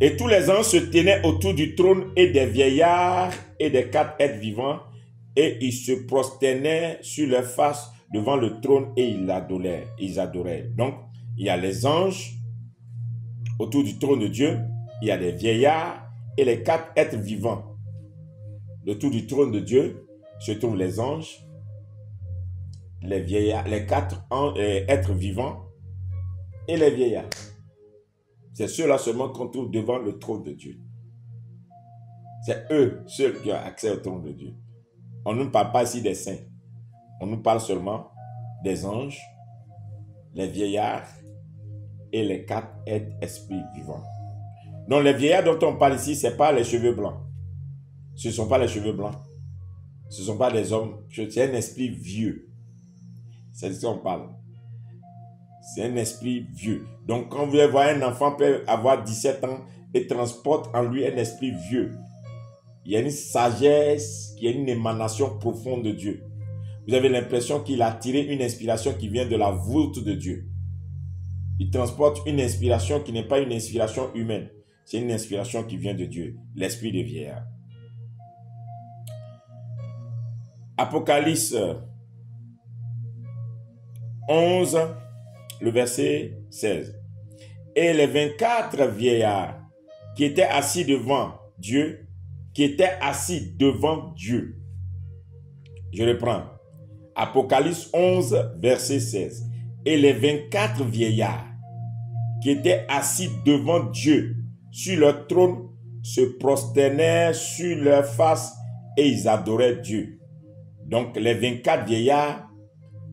Et tous les anges se tenaient autour du trône et des vieillards et des 4 êtres vivants, et ils se prosternaient sur leur face devant le trône et ils adoraient. Donc, il y a les anges autour du trône de Dieu, il y a les vieillards et les 4 êtres vivants. Autour du trône de Dieu se trouvent les anges, les vieillards, les 4 êtres vivants et les vieillards. C'est ceux-là seulement qu'on trouve devant le trône de Dieu. C'est eux seuls qui ont accès au trône de Dieu. On ne parle pas ici des saints. On nous parle seulement des anges, les vieillards et les 4 esprits vivants. Donc les vieillards dont on parle ici, ce n'est pas les cheveux blancs. Ce ne sont pas les cheveux blancs. Ce ne sont pas des hommes. C'est un esprit vieux. C'est de ça qu'on parle. C'est un esprit vieux. Donc quand vous voyez un enfant peut avoir 17 ans et transporte en lui un esprit vieux. Il y a une sagesse, il y a une émanation profonde de Dieu. Vous avez l'impression qu'il a tiré une inspiration qui vient de la voûte de Dieu. Il transporte une inspiration qui n'est pas une inspiration humaine. C'est une inspiration qui vient de Dieu, l'esprit de vieillard. Apocalypse 11, le verset 16. Et les 24 vieillards qui étaient assis devant Dieu, Je reprends. Apocalypse 11, verset 16. Et les 24 vieillards qui étaient assis devant Dieu sur leur trône se prosternaient sur leur face et ils adoraient Dieu. Donc les 24 vieillards,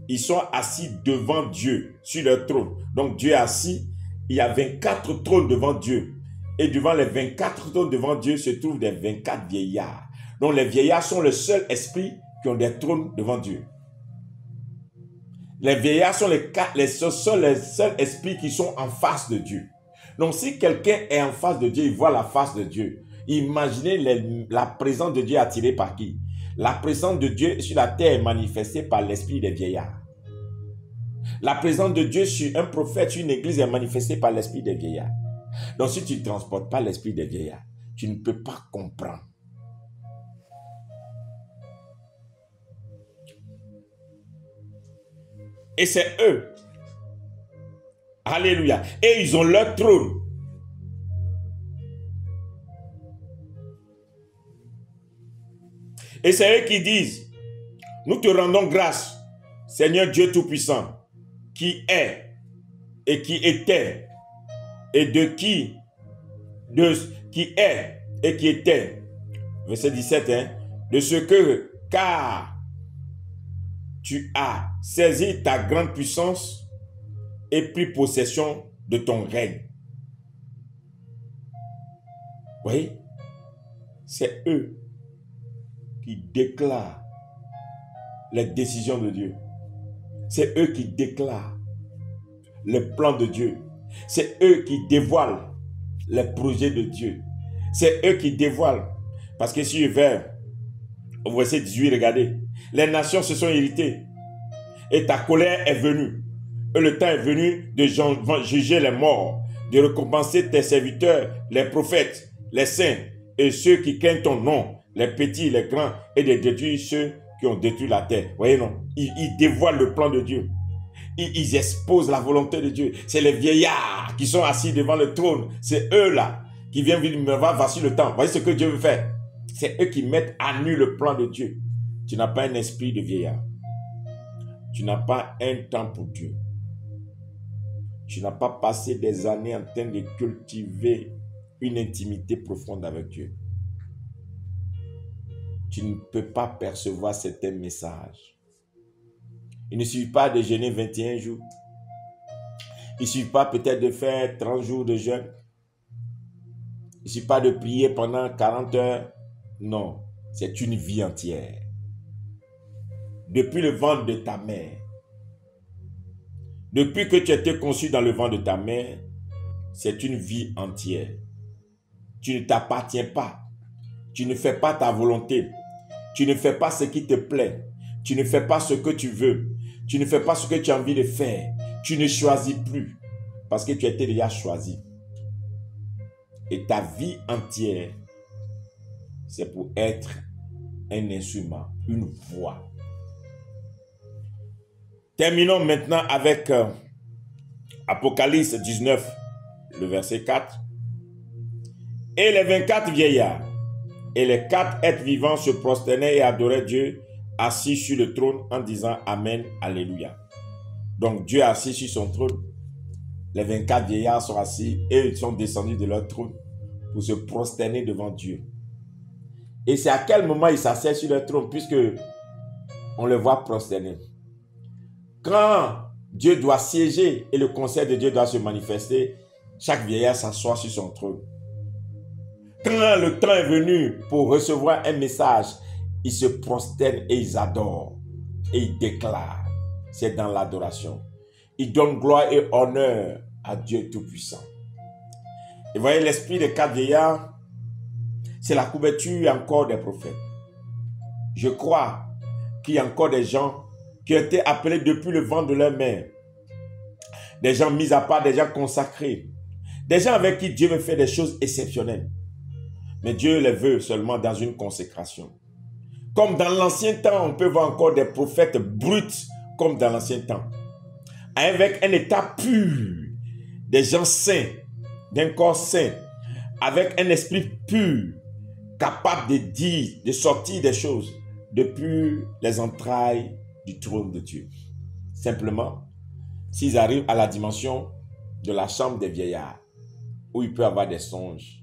ils sont assis devant Dieu sur leur trône. Donc Dieu est assis, il y a 24 trônes devant Dieu. Et devant les 24 trônes devant Dieu se trouvent des 24 vieillards. Donc les vieillards sont le seul esprit qui ont des trônes devant Dieu. Les vieillards sont les seuls esprits qui sont en face de Dieu. Donc si quelqu'un est en face de Dieu, il voit la face de Dieu. Imaginez la présence de Dieu attirée par qui? La présence de Dieu sur la terre est manifestée par l'esprit des vieillards. La présence de Dieu sur un prophète, sur une église est manifestée par l'esprit des vieillards. Donc si tu ne transportes pas l'esprit des vieillards, tu ne peux pas comprendre. Et c'est eux. Alléluia. Et ils ont leur trône. Et c'est eux qui disent, nous te rendons grâce, Seigneur Dieu Tout-Puissant, qui est et qui était, et qui est et qui était. Verset 17, de ce que, car tu as saisi ta grande puissance et pris possession de ton règne. Oui, c'est eux qui déclarent les décisions de Dieu. C'est eux qui déclarent les plans de Dieu. C'est eux qui dévoilent les projets de Dieu. C'est eux qui dévoilent. Parce que si je vais au verset 18, regardez. Les nations se sont irritées. Et ta colère est venue. Et le temps est venu de juger les morts, de récompenser tes serviteurs, les prophètes, les saints et ceux qui craignent ton nom, les petits, les grands, et de détruire ceux qui ont détruit la terre. Voyez, non? Ils dévoilent le plan de Dieu. ils exposent la volonté de Dieu. C'est les vieillards qui sont assis devant le trône. C'est eux-là qui viennent dire, mais voici le temps. Voici ce que Dieu veut faire. C'est eux qui mettent à nu le plan de Dieu. Tu n'as pas un esprit de vieillard. Tu n'as pas un temps pour Dieu. Tu n'as pas passé des années en train de cultiver une intimité profonde avec Dieu. Tu ne peux pas percevoir certains messages. Il ne suffit pas de jeûner 21 jours. Il ne suffit pas peut-être de faire 30 jours de jeûne. Il ne suffit pas de prier pendant 40 heures. Non, c'est une vie entière. Depuis le ventre de ta mère, depuis que tu as été conçu dans le ventre de ta mère, c'est une vie entière. Tu ne t'appartiens pas. Tu ne fais pas ta volonté. Tu ne fais pas ce qui te plaît. Tu ne fais pas ce que tu veux. Tu ne fais pas ce que tu as envie de faire. Tu ne choisis plus parce que tu as été déjà choisi. Et ta vie entière, c'est pour être un instrument, une voix. Terminons maintenant avec Apocalypse 19, le verset 4. Et les 24 vieillards et les 4 êtres vivants se prosternaient et adoraient Dieu assis sur le trône en disant Amen, Alléluia. Donc Dieu est assis sur son trône. Les 24 vieillards sont assis et ils sont descendus de leur trône pour se prosterner devant Dieu. Et c'est à quel moment ils s'asseyent sur leur trône puisque on les voit prosterner. Quand Dieu doit siéger et le conseil de Dieu doit se manifester, chaque vieillard s'assoit sur son trône. Quand le temps est venu pour recevoir un message, ils se prosternent et ils adorent. Et ils déclarent. C'est dans l'adoration. Ils donnent gloire et honneur à Dieu Tout-Puissant. Et voyez, l'esprit des 4 vieillards, c'est la couverture encore des prophètes. Je crois qu'il y a encore des gens qui ont été appelés depuis le ventre de leur mère. Des gens mis à part, des gens consacrés. Des gens avec qui Dieu veut faire des choses exceptionnelles. Mais Dieu les veut seulement dans une consécration. Comme dans l'ancien temps, on peut voir encore des prophètes bruts, comme dans l'ancien temps. Avec un état pur, des gens saints, d'un corps saint, avec un esprit pur, capable de dire, de sortir des choses depuis les entrailles du trône de Dieu. Simplement, s'ils arrivent à la dimension de la chambre des vieillards, où il peut avoir des songes,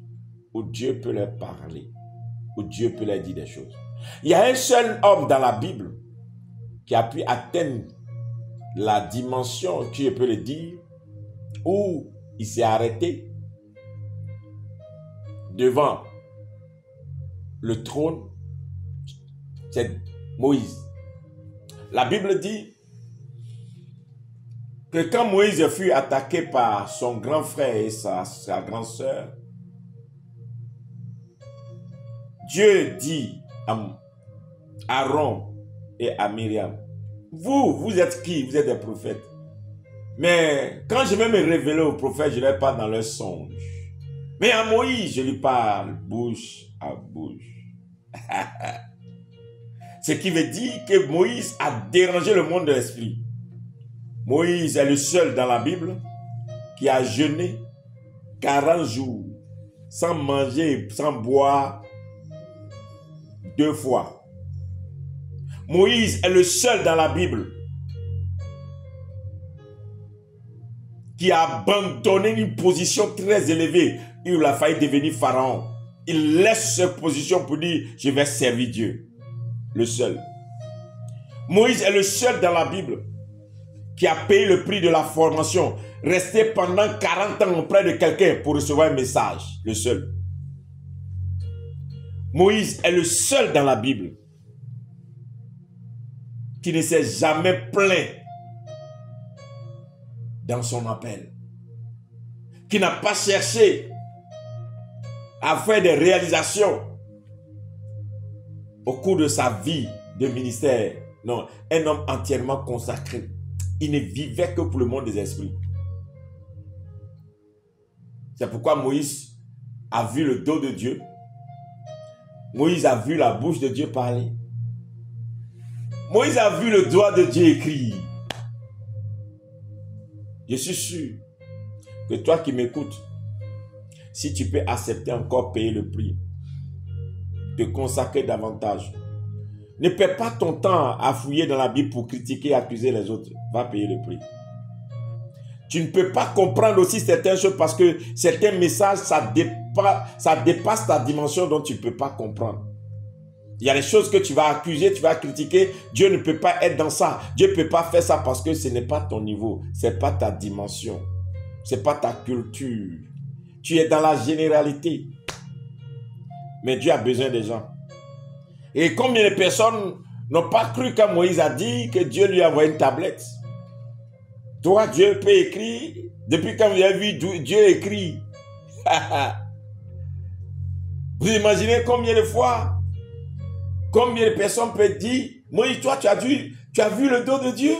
où Dieu peut leur parler, où Dieu peut leur dire des choses. Il y a un seul homme dans la Bible qui a pu atteindre la dimension, qui peut le dire, où il s'est arrêté devant le trône, c'est Moïse. La Bible dit que quand Moïse fut attaqué par son grand frère et sa grande sœur, Dieu dit à Aaron et à Myriam, vous êtes qui? Vous êtes des prophètes. Mais quand je vais me révéler aux prophètes, je ne les parle dans leurs songes. Mais à Moïse, je lui parle bouche à bouche. Ce qui veut dire que Moïse a dérangé le monde de l'esprit. Moïse est le seul dans la Bible qui a jeûné 40 jours sans manger, sans boire 2 fois. Moïse est le seul dans la Bible qui a abandonné une position très élevée. Il a failli devenir pharaon. Il laisse cette position pour dire, je vais servir Dieu. Le seul. Moïse est le seul dans la Bible qui a payé le prix de la formation. Resté pendant 40 ans auprès de quelqu'un pour recevoir un message. Le seul. Moïse est le seul dans la Bible qui ne s'est jamais plaint dans son appel. Qui n'a pas cherché à faire des réalisations au cours de sa vie de ministère. Non, un homme entièrement consacré. Il ne vivait que pour le monde des esprits. C'est pourquoi Moïse a vu le dos de Dieu. Moïse a vu la bouche de Dieu parler. Moïse a vu le doigt de Dieu écrire. Je suis sûr que toi qui m'écoutes, si tu peux accepter encore payer le prix, te consacrer davantage, ne perds pas ton temps à fouiller dans la Bible pour critiquer et accuser les autres. Va payer le prix. Tu ne peux pas comprendre aussi certaines choses parce que certains messages, ça dépasse ta dimension dont tu ne peux pas comprendre. Il y a des choses que tu vas accuser, tu vas critiquer. Dieu ne peut pas être dans ça. Dieu ne peut pas faire ça parce que ce n'est pas ton niveau. Ce n'est pas ta dimension. Ce n'est pas ta culture. Tu es dans la généralité. Mais Dieu a besoin des gens. Et combien de personnes n'ont pas cru quand Moïse a dit que Dieu lui a envoyé une tablette? Toi, Dieu peut écrire. Depuis quand vous avez vu Dieu écrit? Vous imaginez combien de fois? Combien de personnes peuvent dire, Moïse, toi, tu as vu le dos de Dieu?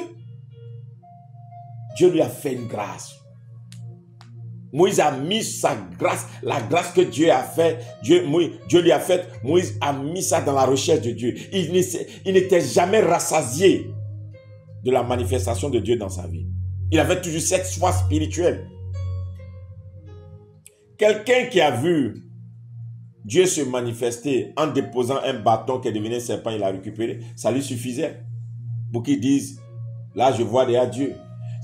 Dieu lui a fait une grâce. Moïse a mis sa grâce, la grâce que Dieu a fait, Dieu lui a fait, Moïse a mis ça dans la recherche de Dieu. Il n'était jamais rassasié de la manifestation de Dieu dans sa vie. Il avait toujours cette soif spirituelle. Quelqu'un qui a vu Dieu se manifester en déposant un bâton qui est devenu un serpent, il l'a récupéré, ça lui suffisait pour qu'il dise, là je vois déjà Dieu.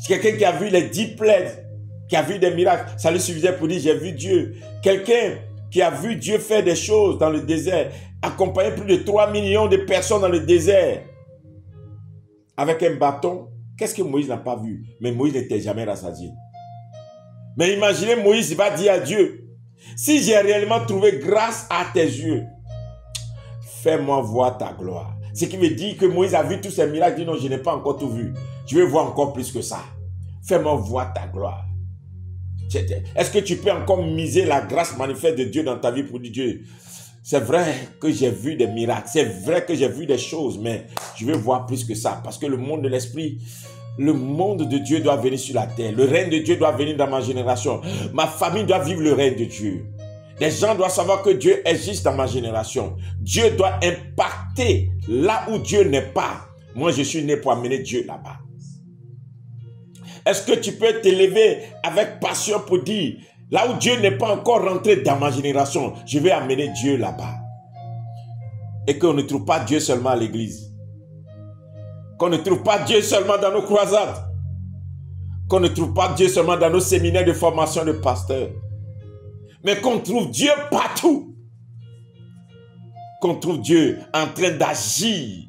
Quelqu'un qui a vu les 10 plaies, qui a vu des miracles, ça lui suffisait pour dire, j'ai vu Dieu. Quelqu'un qui a vu Dieu faire des choses dans le désert, accompagner plus de 3 millions de personnes dans le désert, avec un bâton, qu'est-ce que Moïse n'a pas vu? Mais Moïse n'était jamais rassasié. Mais imaginez, Moïse va dire à Dieu, si j'ai réellement trouvé grâce à tes yeux, fais-moi voir ta gloire. Ce qui veut dire que Moïse a vu tous ces miracles, il dit non, je n'ai pas encore tout vu. Je veux voir encore plus que ça. Fais-moi voir ta gloire. Est-ce que tu peux encore miser la grâce manifeste de Dieu dans ta vie pour dire Dieu, c'est vrai que j'ai vu des miracles, c'est vrai que j'ai vu des choses, mais je veux voir plus que ça. Parce que le monde de l'esprit, le monde de Dieu doit venir sur la terre. Le règne de Dieu doit venir dans ma génération. Ma famille doit vivre le règne de Dieu. Les gens doivent savoir que Dieu existe dans ma génération. Dieu doit impacter là où Dieu n'est pas. Moi, je suis né pour amener Dieu là-bas. Est-ce que tu peux t'élever avec passion pour dire, là où Dieu n'est pas encore rentré dans ma génération, je vais amener Dieu là-bas. Et qu'on ne trouve pas Dieu seulement à l'église. Qu'on ne trouve pas Dieu seulement dans nos croisades. Qu'on ne trouve pas Dieu seulement dans nos séminaires de formation de pasteurs. Mais qu'on trouve Dieu partout. Qu'on trouve Dieu en train d'agir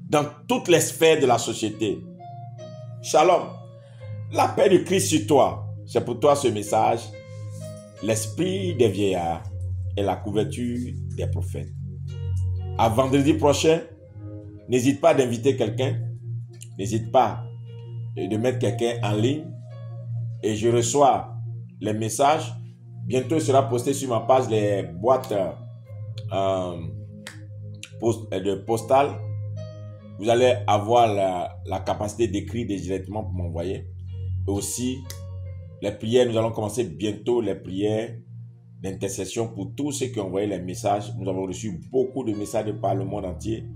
dans toutes les sphères de la société. Shalom. La paix de Christ sur toi. C'est pour toi ce message. L'esprit des vieillards et la couverture des prophètes. À vendredi prochain. N'hésite pas d'inviter quelqu'un. N'hésite pas de mettre quelqu'un en ligne. Et je reçois les messages. Bientôt, il sera posté sur ma page les boîtes postales. Vous allez avoir la capacité d'écrire directement pour m'envoyer. Et aussi, les prières. Nous allons commencer bientôt les prières d'intercession pour tous ceux qui ont envoyé les messages. Nous avons reçu beaucoup de messages de par le monde entier.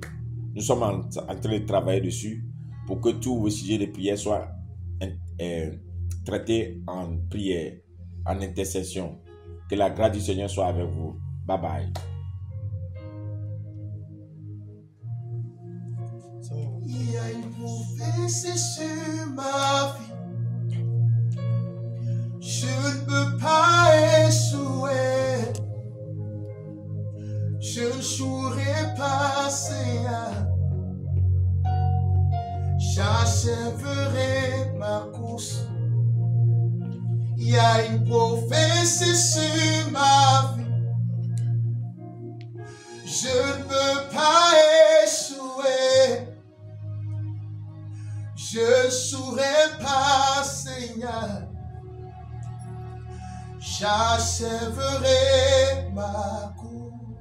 Nous sommes en train de travailler dessus pour que tous vos sujets de prière soient traités en prière, en intercession. Que la grâce du Seigneur soit avec vous. Bye bye. Il y a une prophétie sur ma vie. Je ne peux pas échouer. Je ne jouerai pas, Seigneur. J'achèverai ma course. Il y a une prophétie sur ma vie. Je ne peux pas échouer. Je ne jouerai pas, Seigneur. J'achèverai ma course.